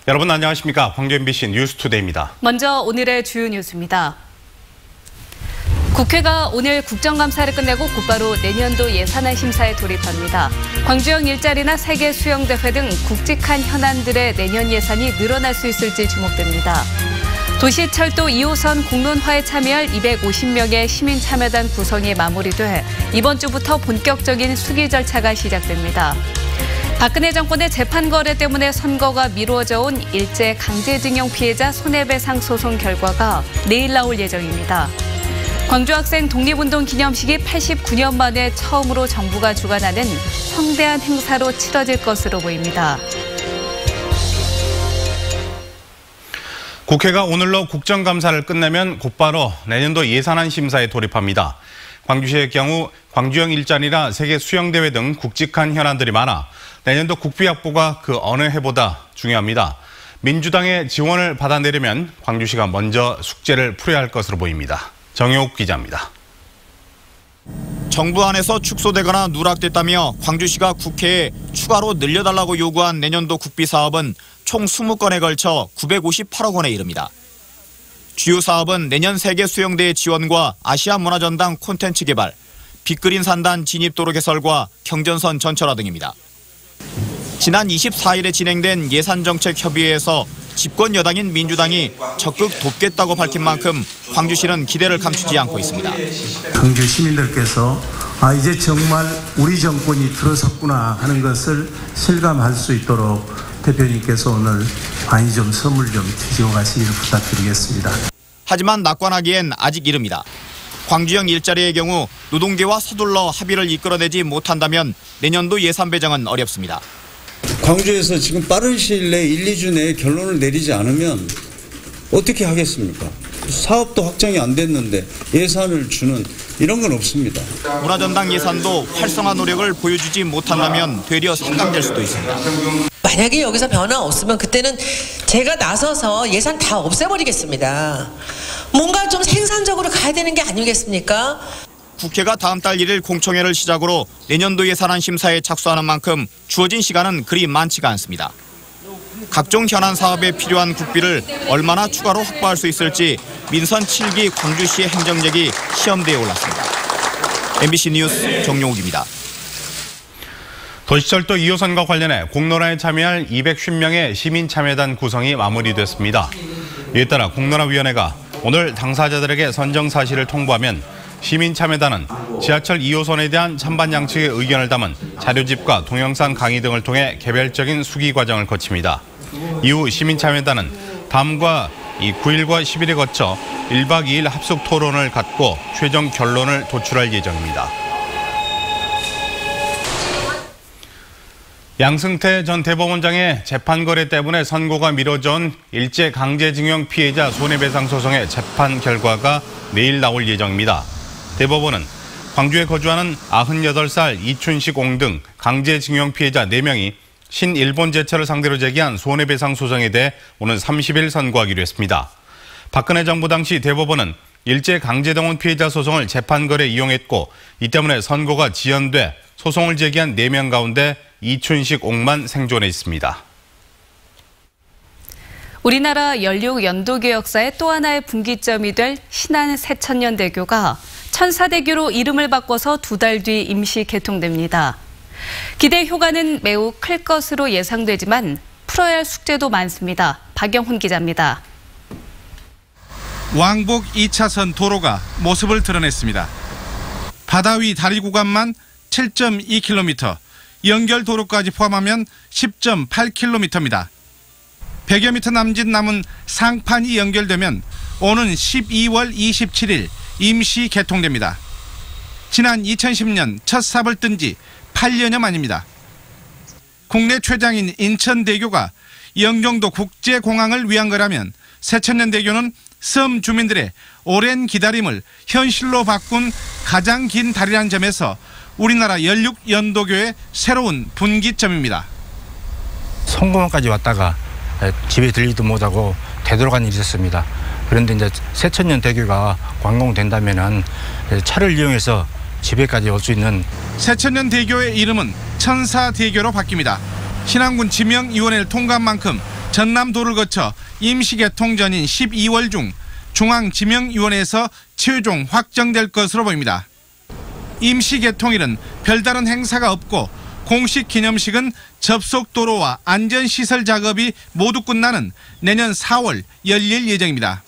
여러분 안녕하십니까? 광주 MBC 뉴스투데이입니다. 먼저 오늘의 주요 뉴스입니다. 국회가 오늘 국정감사를 끝내고 곧바로 내년도 예산안 심사에 돌입합니다. 광주형 일자리나 세계 수영대회 등 굵직한 현안들의 내년 예산이 늘어날 수 있을지 주목됩니다. 도시철도 2호선 공론화에 참여할 250명의 시민참여단 구성이 마무리돼 이번 주부터 본격적인 수기 절차가 시작됩니다. 박근혜 정권의 재판 거래 때문에 선거가 미뤄져 온 일제 강제징용 피해자 손해배상 소송 결과가 내일 나올 예정입니다. 광주 학생 독립운동 기념식이 89년 만에 처음으로 정부가 주관하는 성대한 행사로 치러질 것으로 보입니다. 국회가 오늘로 국정감사를 끝내면 곧바로 내년도 예산안 심사에 돌입합니다. 광주시의 경우 광주형 일자리나 세계 수영대회 등 굵직한 현안들이 많아 내년도 국비 확보가 그 어느 해보다 중요합니다. 민주당의 지원을 받아내려면 광주시가 먼저 숙제를 풀어야 할 것으로 보입니다. 정효욱 기자입니다. 정부 안에서 축소되거나 누락됐다며 광주시가 국회에 추가로 늘려달라고 요구한 내년도 국비 사업은 총 20건에 걸쳐 958억 원에 이릅니다. 주요 사업은 내년 세계 수영대회 지원과 아시아 문화전당 콘텐츠 개발, 빅그린 산단 진입도로 개설과 경전선 전철화 등입니다. 지난 24일에 진행된 예산정책협의회에서 집권 여당인 민주당이 적극 돕겠다고 밝힌 만큼 광주시는 기대를 감추지 않고 있습니다. 광주 시민들께서 이제 정말 우리 정권이 들어섰구나 하는 것을 실감할 수 있도록 대표님께서 오늘 많이 좀 선물 좀 주시고 가시기를 부탁드리겠습니다. 하지만 낙관하기엔 아직 이릅니다. 광주형 일자리의 경우 노동계와 서둘러 합의를 이끌어내지 못한다면 내년도 예산 배정은 어렵습니다. 광주에서 지금 빠른 시일 내에 1, 2주 내에 결론을 내리지 않으면 어떻게 하겠습니까? 사업도 확정이 안 됐는데 예산을 주는 이런 건 없습니다. 문화전당 예산도 활성화 노력을 보여주지 못한다면 되려 상강될 수도 있습니다. 만약에 여기서 변화 없으면 그때는 제가 나서서 예산 다 없애버리겠습니다. 뭔가 좀 생산적으로 가야 되는 게 아니겠습니까? 국회가 다음 달 1일 공청회를 시작으로 내년도 예산안 심사에 착수하는 만큼 주어진 시간은 그리 많지가 않습니다. 각종 현안 사업에 필요한 국비를 얼마나 추가로 확보할 수 있을지 민선 7기 광주시의 행정력이 시험대에 올랐습니다. MBC 뉴스 정용욱입니다. 도시철도 2호선과 관련해 공론화에 참여할 250명의 시민참여단 구성이 마무리됐습니다. 이에 따라 공론화위원회가 오늘 당사자들에게 선정 사실을 통보하면 시민참여단은 지하철 2호선에 대한 찬반 양측의 의견을 담은 자료집과 동영상 강의 등을 통해 개별적인 수기 과정을 거칩니다. 이후 시민참여단은 다음과 9일과 10일에 거쳐 1박 2일 합숙 토론을 갖고 최종 결론을 도출할 예정입니다. 양승태 전 대법원장의 재판 거래 때문에 선고가 미뤄져 온 일제 강제징용 피해자 손해배상 소송의 재판 결과가 내일 나올 예정입니다. 대법원은 광주에 거주하는 98살 이춘식 옹 등 강제징용 피해자 4명이 신일본 제철을 상대로 제기한 손해배상 소송에 대해 오는 30일 선고하기로 했습니다. 박근혜 정부 당시 대법원은 일제 강제동원 피해자 소송을 재판거래에 이용했고 이 때문에 선고가 지연돼 소송을 제기한 4명 가운데 이춘식 옹만 생존해 있습니다. 우리나라 연륙 연도교 역사의 또 하나의 분기점이 될 신안 새천년대교가 천사대교로 이름을 바꿔서 2달 뒤 임시 개통됩니다. 기대 효과는 매우 클 것으로 예상되지만 풀어야 할 숙제도 많습니다. 박영훈 기자입니다. 왕복 2차선 도로가 모습을 드러냈습니다. 바다 위 다리 구간만 7.2km, 연결 도로까지 포함하면 10.8km입니다. 100여 미터 남짓 남은 상판이 연결되면 오는 12월 27일 임시 개통됩니다. 지난 2010년 첫 삽을 뜬 지 8년여 만입니다. 국내 최장인 인천대교가 영종도 국제공항을 위한 거라면 새천년대교는 섬 주민들의 오랜 기다림을 현실로 바꾼 가장 긴 다리라는 점에서 우리나라 연륙 연도교의 새로운 분기점입니다. 성공항까지 왔다가 집에 들리지도 못하고 되돌아간 일이 있었습니다. 그런데 이제 새천년대교가 완공된다면은 차를 이용해서 집에까지 올 수 있는 새천년대교의 이름은 천사대교로 바뀝니다. 신안군 지명위원회를 통과한 만큼 전남도를 거쳐 임시개통 전인 12월 중 중앙지명위원회에서 최종 확정될 것으로 보입니다. 임시개통일은 별다른 행사가 없고 공식 기념식은 접속도로와 안전시설 작업이 모두 끝나는 내년 4월 열릴 예정입니다.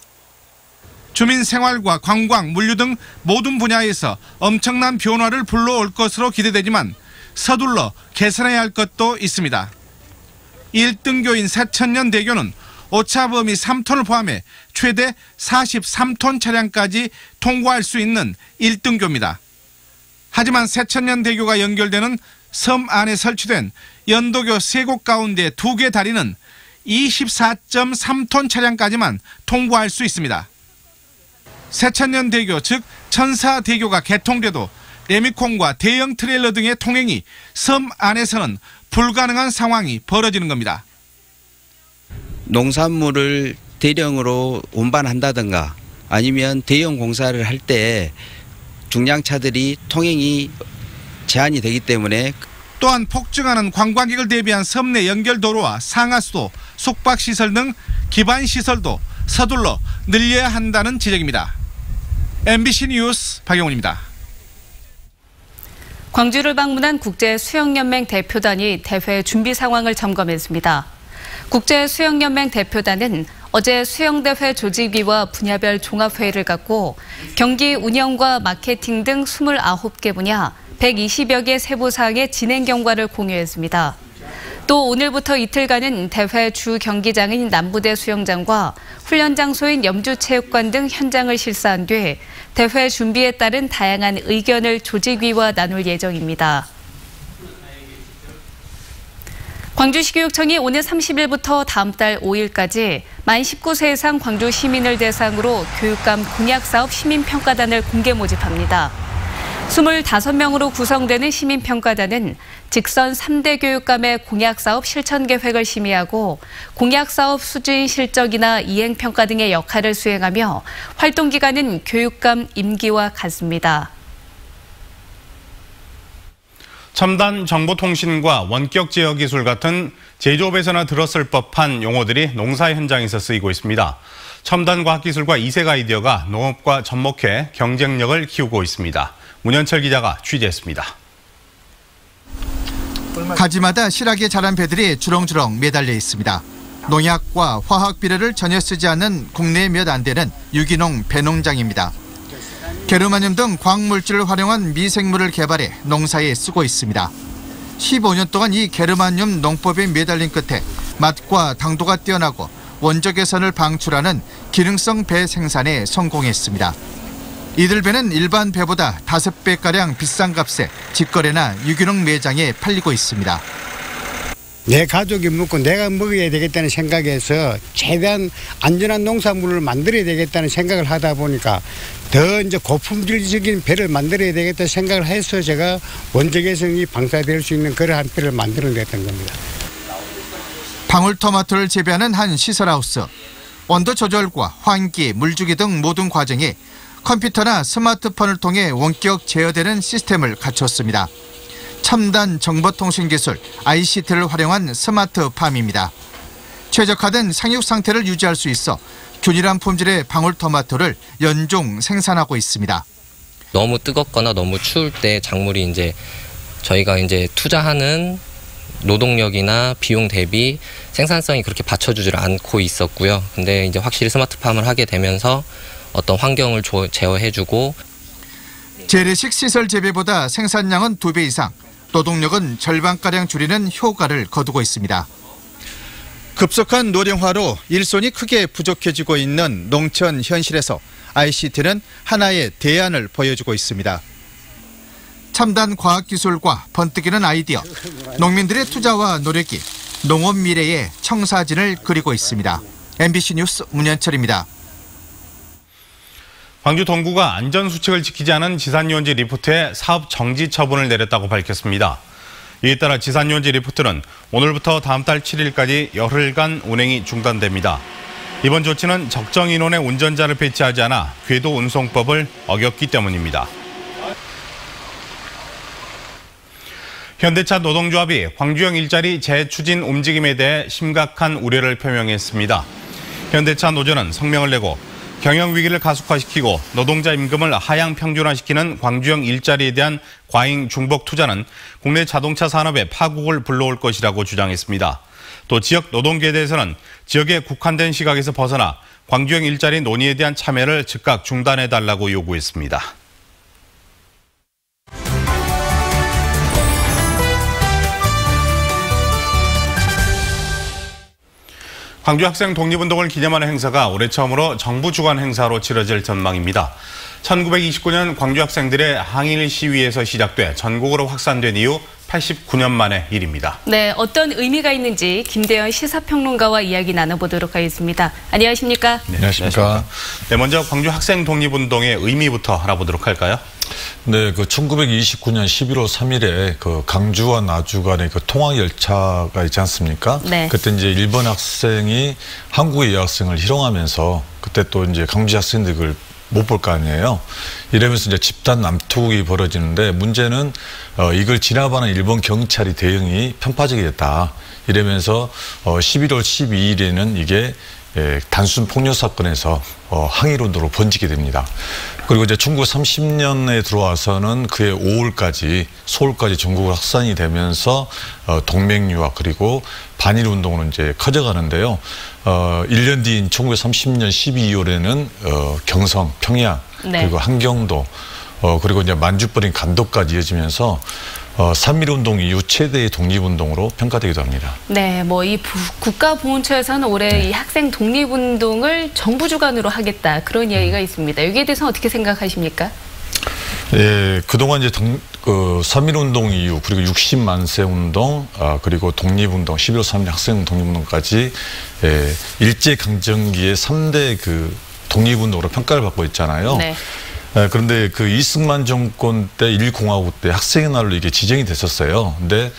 주민 생활과 관광, 물류 등 모든 분야에서 엄청난 변화를 불러올 것으로 기대되지만 서둘러 개선해야 할 것도 있습니다. 1등교인 새천년대교는 오차 범위 3톤을 포함해 최대 43톤 차량까지 통과할 수 있는 1등교입니다. 하지만 새천년대교가 연결되는 섬 안에 설치된 연도교 3곳 가운데 2개 다리는 24.3톤 차량까지만 통과할 수 있습니다. 새천년대교 즉 천사대교가 개통돼도 레미콘과 대형 트레일러 등의 통행이 섬 안에서는 불가능한 상황이 벌어지는 겁니다. 농산물을 대량으로 운반한다든가 아니면 대형 공사를 할 때 중량차들이 통행이 제한이 되기 때문에 또한 폭증하는 관광객을 대비한 섬 내 연결도로와 상하수도, 숙박시설 등 기반시설도 서둘러 늘려야 한다는 지적입니다. MBC 뉴스 박영훈입니다. 광주를 방문한 국제수영연맹 대표단이 대회 준비 상황을 점검했습니다. 국제수영연맹 대표단은 어제 수영대회 조직위와 분야별 종합회의를 갖고 경기 운영과 마케팅 등 29개 분야 120여 개 세부사항의 진행 경과를 공유했습니다. 또 오늘부터 이틀간은 대회 주 경기장인 남부대 수영장과 훈련 장소인 염주체육관 등 현장을 실사한 뒤 대회 준비에 따른 다양한 의견을 조직위와 나눌 예정입니다. 광주시교육청이 오늘 30일부터 다음 달 5일까지 만 19세 이상 광주 시민을 대상으로 교육감 공약사업 시민평가단을 공개 모집합니다. 25명으로 구성되는 시민평가단은 직선 3대 교육감의 공약사업 실천 계획을 심의하고 공약사업 수주인 실적이나 이행평가 등의 역할을 수행하며 활동기간은 교육감 임기와 같습니다. 첨단 정보통신과 원격 제어기술 같은 제조업에서나 들었을 법한 용어들이 농사 현장에서 쓰이고 있습니다. 첨단 과학기술과 이색 아이디어가 농업과 접목해 경쟁력을 키우고 있습니다. 문현철 기자가 취재했습니다. 가지마다 실하게 자란 배들이 주렁주렁 매달려 있습니다. 농약과 화학 비료를 전혀 쓰지 않는 국내에 몇 안 되는 유기농 배농장입니다. 게르마늄 등 광물질을 활용한 미생물을 개발해 농사에 쓰고 있습니다. 15년 동안 이 게르마늄 농법에 매달린 끝에 맛과 당도가 뛰어나고 원적 개선을 방출하는 기능성 배 생산에 성공했습니다. 이들 배는 일반 배보다 5배가량 비싼 값에 직거래나 유기농 매장에 팔리고 있습니다. 내 가족이 먹고 내가 먹어야 되겠다는 생각에서 최대한 안전한 농산물을 만들어야 되겠다는 생각을 하다 보니까 더 이제 고품질적인 배를 만들어야 되겠다 생각을 해서 제가 원적외선이 방사될 수 있는 그러한 배를 만들어냈던 겁니다. 방울토마토를 재배하는 한 시설하우스. 온도 조절과 환기, 물주기 등 모든 과정이 컴퓨터나 스마트폰을 통해 원격 제어되는 시스템을 갖췄습니다. 첨단 정보통신 기술 ICT를 활용한 스마트팜입니다. 최적화된 상육 상태를 유지할 수 있어 균일한 품질의 방울토마토를 연중 생산하고 있습니다. 너무 뜨겁거나 너무 추울 때 작물이 이제 저희가 이제 투자하는 노동력이나 비용 대비 생산성이 그렇게 받쳐주질 않고 있었고요. 근데 이제 확실히 스마트팜을 하게 되면서 어떤 환경을 제어해주고 재래식 시설 재배보다 생산량은 2배 이상, 노동력은 절반가량 줄이는 효과를 거두고 있습니다. 급속한 노령화로 일손이 크게 부족해지고 있는 농촌 현실에서 ICT는 하나의 대안을 보여주고 있습니다. 첨단 과학기술과 번뜩이는 아이디어, 농민들의 투자와 노력이 농업 미래의 청사진을 그리고 있습니다. MBC 뉴스 문현철입니다. 광주 동구가 안전수칙을 지키지 않은 지산유원지 리프트에 사업 정지 처분을 내렸다고 밝혔습니다. 이에 따라 지산유원지 리프트는 오늘부터 다음 달 7일까지 열흘간 운행이 중단됩니다. 이번 조치는 적정 인원의 운전자를 배치하지 않아 궤도 운송법을 어겼기 때문입니다. 현대차 노동조합이 광주형 일자리 재추진 움직임에 대해 심각한 우려를 표명했습니다. 현대차 노조는 성명을 내고 경영 위기를 가속화시키고 노동자 임금을 하향 평준화시키는 광주형 일자리에 대한 과잉 중복 투자는 국내 자동차 산업에 파국을 불러올 것이라고 주장했습니다. 또 지역 노동계에 대해서는 지역에 국한된 시각에서 벗어나 광주형 일자리 논의에 대한 참여를 즉각 중단해달라고 요구했습니다. 광주 학생 독립운동을 기념하는 행사가 올해 처음으로 정부 주관 행사로 치러질 전망입니다. 1929년 광주 학생들의 항일 시위에서 시작돼 전국으로 확산된 이후 89년 만의 일입니다. 네, 어떤 의미가 있는지 김대현 시사평론가와 이야기 나눠보도록 하겠습니다. 안녕하십니까? 네, 안녕하십니까? 네, 먼저 광주 학생 독립운동의 의미부터 알아보도록 할까요? 네, 그 1929년 11월 3일에 그 강주와 나주 간의 그 통학 열차가 있지 않습니까? 네. 그때 이제 일본 학생이 한국의 여학생을 희롱하면서 그때 또 이제 강주 학생들이 그걸 못 볼 거 아니에요. 이러면서 이제 집단 남투국이 벌어지는데 문제는 이걸 진압하는 일본 경찰이 대응이 편파적이 됐다. 이러면서 11월 12일에는 이게 단순 폭력 사건에서 항일운동으로 번지게 됩니다. 그리고 이제 1930년에 들어와서는 그해 5월까지 서울까지 전국으로 확산이 되면서 동맹유화 그리고 반일운동으로 이제 커져가는데요. 1년 뒤인 1930년 12월에는 경성, 평양 네. 그리고 한경도 그리고 이제 만주버린 간도까지 이어지면서 3.1운동 이후 최대의 독립운동으로 평가되기도 합니다. 네, 뭐 이 국가보훈처에서는 올해 이 학생 독립운동을 정부 주관으로 하겠다 그런 이야기가 있습니다. 여기에 대해서는 어떻게 생각하십니까? 예, 그동안 이제 3.1운동 이후 그리고 60만세 운동 그리고 독립운동 11월 3일 학생 독립운동까지 일제강점기의 3대 그 독립운동으로 평가를 받고 있잖아요. 네. 그런데 그 이승만 정권 때 1공화국 때 학생의 날로 이게 지정이 됐었어요. 근데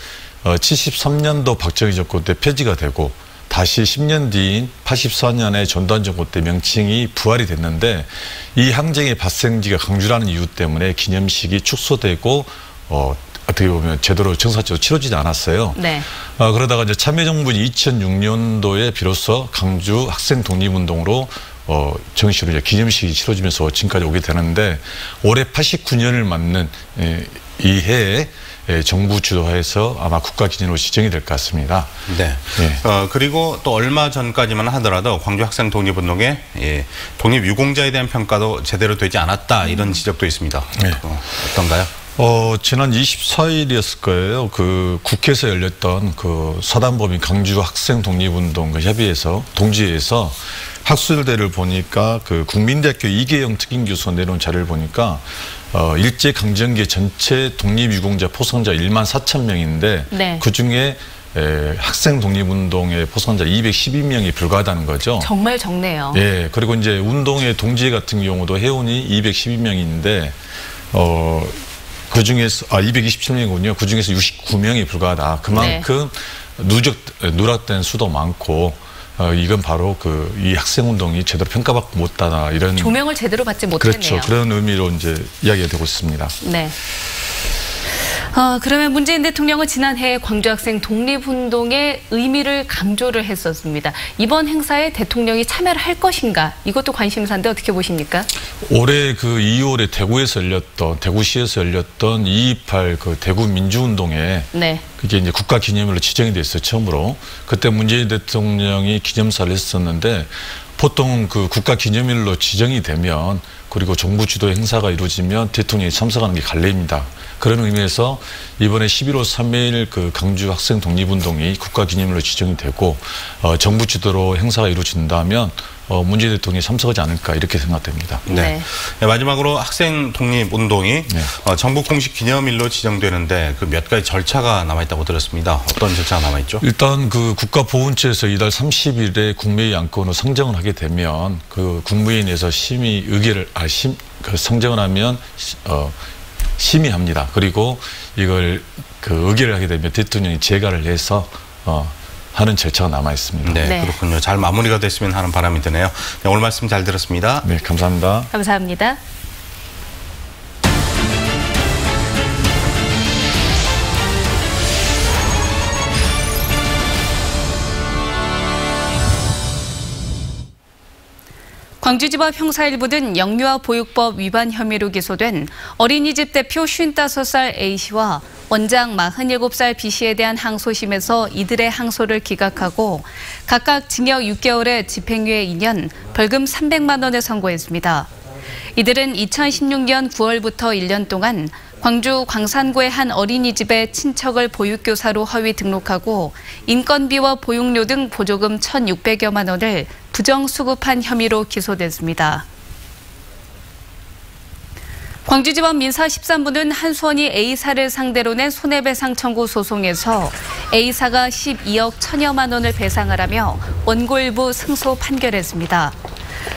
73년도 박정희 정권 때 폐지가 되고 다시 10년 뒤인 84년에 전두환 정권 때 명칭이 부활이 됐는데 이 항쟁의 발생지가 강주라는 이유 때문에 기념식이 축소되고 어떻게 보면 제대로 정상적으로 치러지지 않았어요. 네. 그러다가 이제 참여정부는 2006년도에 비로소 강주 학생 독립운동으로 정식으로 이제 기념식이 치러지면서 지금까지 오게 되는데 올해 89년을 맞는 이 해에 정부 주도해서 아마 국가기념으로 지정이 될 것 같습니다. 네. 그리고 또 얼마 전까지만 하더라도 광주 학생 독립운동의 독립유공자에 대한 평가도 제대로 되지 않았다 이런 지적도 있습니다. 네. 어떤가요? 지난 24일이었을 거예요. 그 국회에서 열렸던 그 사단법인 강주 학생 독립운동 그 협의회에서 동지회에서 학술대를 보니까 그 국민대학교 이계영 특임교수가 내놓은 자료를 보니까 일제강점기 전체 독립유공자 포상자 1만 4천 명인데 네. 그중에 학생 독립운동의 포상자 212명이 불과하다는 거죠. 정말 적네요. 예, 그리고 이제 운동의 동지회 같은 경우도 회원이 212명인데 그중에서 227명이군요. 그중에서 69명이 불과하다. 그만큼 누락된 수도 많고 이건 바로 이 학생운동이 제대로 평가받고 못하다 이런 조명을 제대로 받지 못했네요. 그렇죠. 그런 의미로 이제 이야기가 되고 있습니다. 네. 그러면 문재인 대통령은 지난해 광주 학생 독립운동의 의미를 강조를 했었습니다. 이번 행사에 대통령이 참여를 할 것인가? 이것도 관심사인데 어떻게 보십니까? 올해 그 2월에 대구시에서 열렸던 2.28 그 대구 민주운동에 네. 그게 이제 국가기념일로 지정이 됐어요, 처음으로. 그때 문재인 대통령이 기념사를 했었는데 보통 그 국가기념일로 지정이 되면 그리고 정부 주도 행사가 이루어지면 대통령이 참석하는 게 관례입니다. 그런 의미에서 이번에 11월 3일 그 강주 학생 독립운동이 국가기념일로 지정이 되고 정부 주도로 행사가 이루어진다면 문재인 대통령이 참석하지 않을까 이렇게 생각됩니다. 네. 네. 마지막으로 학생 독립운동이 정부 공식 기념일로 지정되는데 그 몇 가지 절차가 남아있다고 들었습니다. 어떤 절차가 남아있죠? 일단 그 국가보훈처에서 이달 30일에 국무회의 안건으로 상정을 하게 되면 그 국무회의에서 심의 의결을 상정을 하면 심의합니다. 그리고 이걸 그 의결을 하게 되면 대통령이 재가를 해서 하는 절차가 남아 있습니다. 네, 그렇군요. 잘 마무리가 됐으면 하는 바람이 드네요. 네, 오늘 말씀 잘 들었습니다. 네, 감사합니다. 감사합니다. 광주지법 형사 1부는 영유아 보육법 위반 혐의로 기소된 어린이집 대표 55살 A씨와 원장 47살 B씨에 대한 항소심에서 이들의 항소를 기각하고 각각 징역 6개월에 집행유예 2년, 벌금 300만 원을 선고했습니다. 이들은 2016년 9월부터 1년 동안 광주 광산구의 한 어린이집에 친척을 보육교사로 허위 등록하고 인건비와 보육료 등 보조금 1,600여만 원을 부정수급한 혐의로 기소됐습니다. 광주지법 민사 13부는 한수원이 A사를 상대로 낸 손해배상 청구 소송에서 A사가 12억 1,000여만 원을 배상하라며 원고 일부 승소 판결했습니다.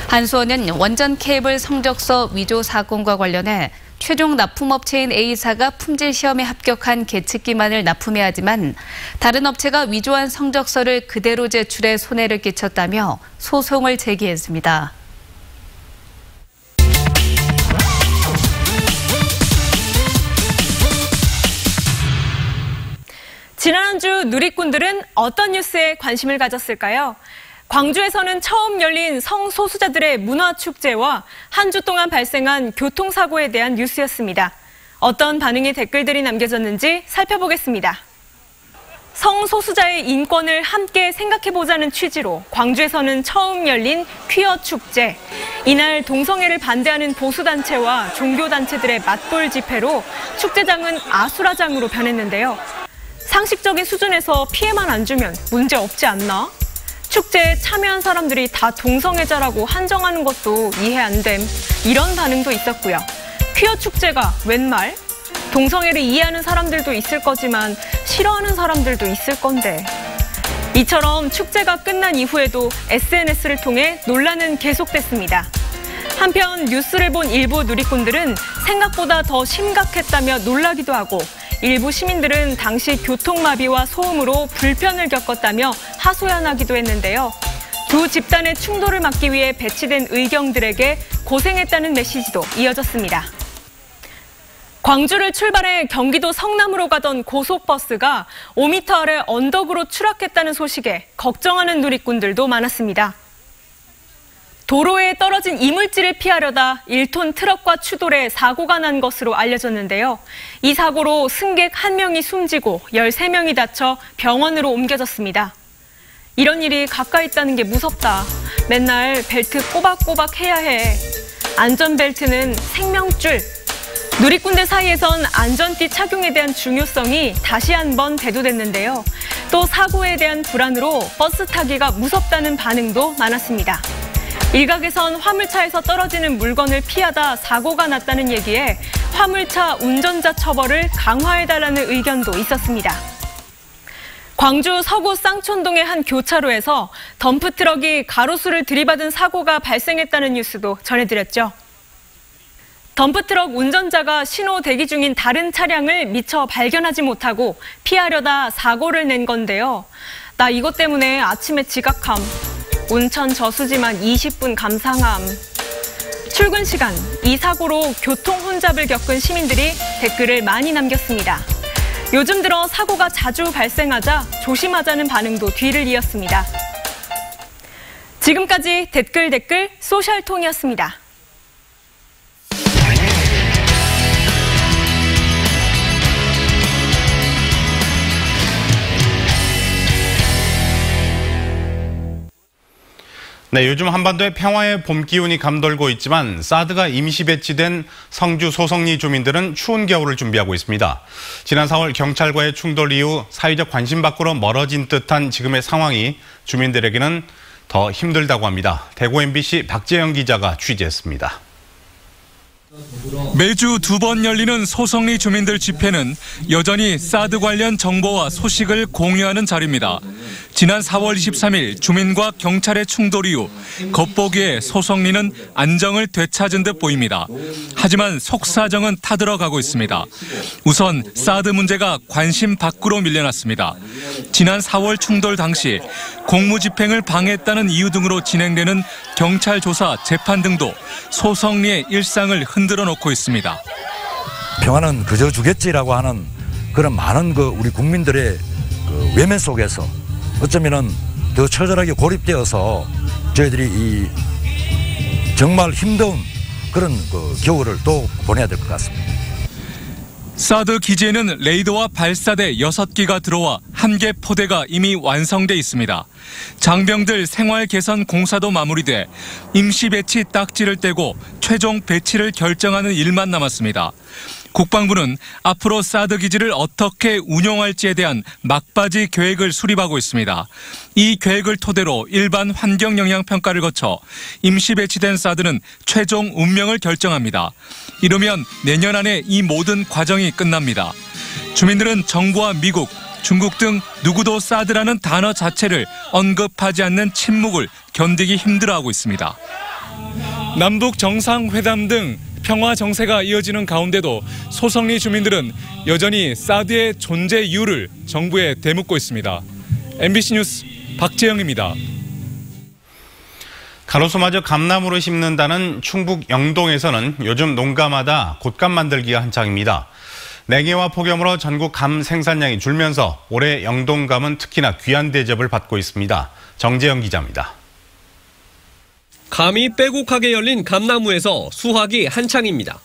한수원은 원전 케이블 성적서 위조 사건과 관련해 최종 납품업체인 A사가 품질 시험에 합격한 계측기만을 납품해야 하지만 다른 업체가 위조한 성적서를 그대로 제출해 손해를 끼쳤다며 소송을 제기했습니다. 지난 한 주 누리꾼들은 어떤 뉴스에 관심을 가졌을까요? 광주에서는 처음 열린 성소수자들의 문화축제와 한 주 동안 발생한 교통사고에 대한 뉴스였습니다. 어떤 반응의 댓글들이 남겨졌는지 살펴보겠습니다. 성소수자의 인권을 함께 생각해보자는 취지로 광주에서는 처음 열린 퀴어 축제. 이날 동성애를 반대하는 보수단체와 종교단체들의 맞불 집회로 축제장은 아수라장으로 변했는데요. 상식적인 수준에서 피해만 안 주면 문제 없지 않나? 축제에 참여한 사람들이 다 동성애자라고 한정하는 것도 이해 안 됨. 이런 반응도 있었고요. 퀴어 축제가 웬 말? 동성애를 이해하는 사람들도 있을 거지만 싫어하는 사람들도 있을 건데. 이처럼 축제가 끝난 이후에도 SNS를 통해 논란은 계속됐습니다. 한편 뉴스를 본 일부 누리꾼들은 생각보다 더 심각했다며 놀라기도 하고 일부 시민들은 당시 교통마비와 소음으로 불편을 겪었다며 하소연하기도 했는데요. 두 집단의 충돌을 막기 위해 배치된 의경들에게 고생했다는 메시지도 이어졌습니다. 광주를 출발해 경기도 성남으로 가던 고속버스가 5m 아래 언덕으로 추락했다는 소식에 걱정하는 누리꾼들도 많았습니다. 도로에 떨어진 이물질을 피하려다 1톤 트럭과 추돌해 사고가 난 것으로 알려졌는데요. 이 사고로 승객 1명이 숨지고 13명이 다쳐 병원으로 옮겨졌습니다. 이런 일이 가까이 있다는 게 무섭다. 맨날 벨트 꼬박꼬박 해야 해. 안전벨트는 생명줄. 누리꾼들 사이에선 안전띠 착용에 대한 중요성이 다시 한번 대두됐는데요. 또 사고에 대한 불안으로 버스 타기가 무섭다는 반응도 많았습니다. 일각에선 화물차에서 떨어지는 물건을 피하다 사고가 났다는 얘기에 화물차 운전자 처벌을 강화해달라는 의견도 있었습니다. 광주 서구 쌍촌동의 한 교차로에서 덤프트럭이 가로수를 들이받은 사고가 발생했다는 뉴스도 전해드렸죠. 덤프트럭 운전자가 신호 대기 중인 다른 차량을 미처 발견하지 못하고 피하려다 사고를 낸 건데요. 나 이것 때문에 아침에 지각함. 운천 저수지만 20분 감상함. 출근 시간, 이 사고로 교통 혼잡을 겪은 시민들이 댓글을 많이 남겼습니다. 요즘 들어 사고가 자주 발생하자 조심하자는 반응도 뒤를 이었습니다. 지금까지 댓글 소셜통이었습니다. 네, 요즘 한반도에 평화의 봄 기운이 감돌고 있지만 사드가 임시 배치된 성주 소성리 주민들은 추운 겨울을 준비하고 있습니다. 지난 4월 경찰과의 충돌 이후 사회적 관심 밖으로 멀어진 듯한 지금의 상황이 주민들에게는 더 힘들다고 합니다. 대구 MBC 박재영 기자가 취재했습니다. 매주 2번 열리는 소성리 주민들 집회는 여전히 사드 관련 정보와 소식을 공유하는 자리입니다. 지난 4월 23일 주민과 경찰의 충돌 이후 겉보기에 소성리는 안정을 되찾은 듯 보입니다. 하지만 속사정은 타들어가고 있습니다. 우선 사드 문제가 관심 밖으로 밀려났습니다. 지난 4월 충돌 당시 공무집행을 방해했다는 이유 등으로 진행되는 경찰 조사, 재판 등도 소성리의 일상을 흔들어 놓고 있습니다. 평화는 그저 주겠지라고 하는 그런 많은 우리 국민들의 외면 속에서 어쩌면은 더 처절하게 고립되어서 저희들이 이 정말 힘든 그런 그 겨울을 또 보내야 될 것 같습니다. 사드 기지에는 레이더와 발사대 6기가 들어와 1개 포대가 이미 완성돼 있습니다. 장병들 생활 개선 공사도 마무리돼 임시 배치 딱지를 떼고 최종 배치를 결정하는 일만 남았습니다. 국방부는 앞으로 사드 기지를 어떻게 운영할지에 대한 막바지 계획을 수립하고 있습니다. 이 계획을 토대로 일반 환경 영향 평가를 거쳐 임시 배치된 사드는 최종 운명을 결정합니다. 이르면 내년 안에 이 모든 과정이 끝납니다. 주민들은 정부와 미국, 중국 등 누구도 사드라는 단어 자체를 언급하지 않는 침묵을 견디기 힘들어하고 있습니다. 남북 정상회담 등 평화 정세가 이어지는 가운데도 소성리 주민들은 여전히 사드의 존재 이유를 정부에 되묻고 있습니다. MBC 뉴스 박재영입니다. 가로수마저 감나무를 심는다는 충북 영동에서는 요즘 농가마다 곶감 만들기가 한창입니다. 냉해와 폭염으로 전국 감 생산량이 줄면서 올해 영동감은 특히나 귀한 대접을 받고 있습니다. 정재영 기자입니다. 감이 빼곡하게 열린 감나무에서 수확이 한창입니다.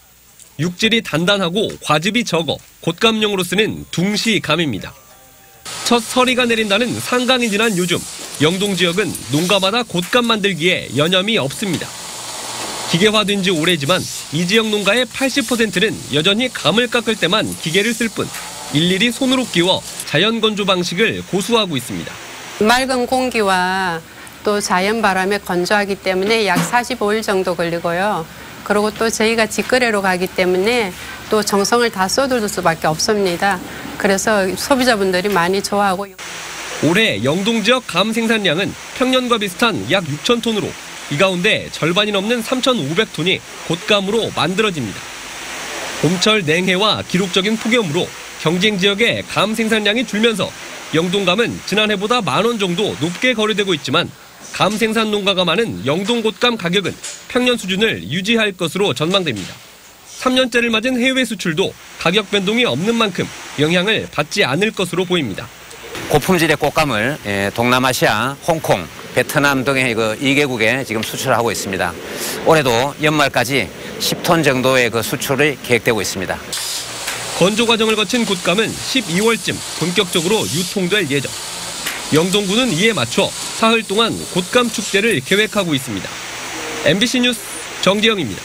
육질이 단단하고 과즙이 적어 곶감용으로 쓰는 둥시감입니다. 첫 서리가 내린다는 상강이 지난 요즘 영동 지역은 농가마다 곶감 만들기에 여념이 없습니다. 기계화된 지 오래지만 이 지역 농가의 80%는 여전히 감을 깎을 때만 기계를 쓸 뿐 일일이 손으로 끼워 자연 건조 방식을 고수하고 있습니다. 맑은 공기와 또 자연 바람에 건조하기 때문에 약 45일 정도 걸리고요. 그리고 또 저희가 직거래로 가기 때문에 또 정성을 다 쏟을 수밖에 없습니다. 그래서 소비자분들이 많이 좋아하고. 올해 영동 지역 감 생산량은 평년과 비슷한 약 6천 톤으로 이 가운데 절반이 넘는 3,500톤이 곶감으로 만들어집니다. 봄철 냉해와 기록적인 폭염으로 경쟁 지역의 감 생산량이 줄면서 영동감은 지난해보다 10,000원 정도 높게 거래되고 있지만 감 생산 농가가 많은 영동 곶감 가격은 평년 수준을 유지할 것으로 전망됩니다. 3년째를 맞은 해외 수출도 가격 변동이 없는 만큼 영향을 받지 않을 것으로 보입니다. 고품질의 곶감을 동남아시아, 홍콩, 베트남 등의 2개국에 지금 수출하고 있습니다. 올해도 연말까지 10톤 정도의 수출이 계획되고 있습니다. 건조 과정을 거친 곶감은 12월쯤 본격적으로 유통될 예정. 영동군은 이에 맞춰 사흘 동안 곶감 축제를 계획하고 있습니다. MBC 뉴스 정재영입니다.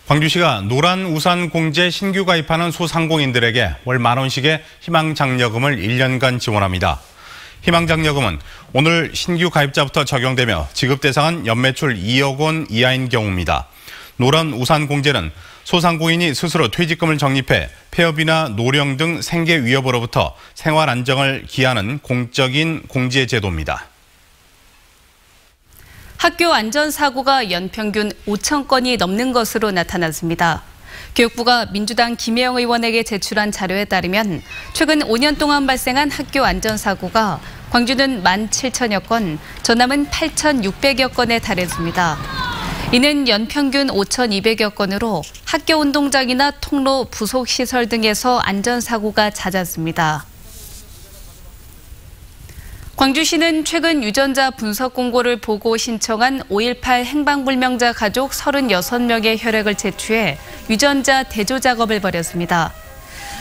광주시가 노란 우산 공제 신규 가입하는 소상공인들에게 월 10,000원씩의 희망장려금을 1년간 지원합니다. 희망장려금은 오늘 신규 가입자부터 적용되며 지급 대상은 연매출 2억 원 이하인 경우입니다. 노란 우산 공제는 소상공인이 스스로 퇴직금을 적립해 폐업이나 노령 등 생계 위협으로부터 생활 안정을 기하는 공적인 공제 제도입니다. 학교 안전사고가 연평균 5,000건이 넘는 것으로 나타났습니다. 교육부가 민주당 김혜영 의원에게 제출한 자료에 따르면 최근 5년 동안 발생한 학교 안전사고가 광주는 17,000여 건, 전남은 8,600여 건에 달했습니다. 이는 연평균 5,200여 건으로 학교 운동장이나 통로, 부속시설 등에서 안전사고가 잦았습니다. 광주시는 최근 유전자 분석 공고를 보고 신청한 5.18 행방불명자 가족 36명의 혈액을 채취해 유전자 대조 작업을 벌였습니다.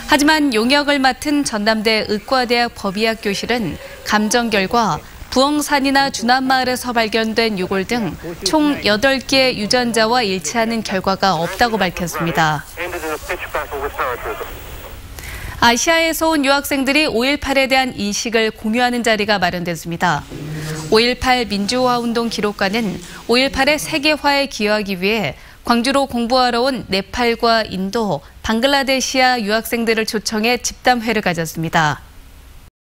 하지만 용역을 맡은 전남대 의과대학 법의학 교실은 감정 결과 부엉산이나 주남마을에서 발견된 유골 등 총 8개의 유전자와 일치하는 결과가 없다고 밝혔습니다. 아시아에서 온 유학생들이 5.18에 대한 인식을 공유하는 자리가 마련됐습니다. 5.18 민주화운동 기록관은 5.18의 세계화에 기여하기 위해 광주로 공부하러 온 네팔과 인도, 방글라데시아 유학생들을 초청해 집담회를 가졌습니다.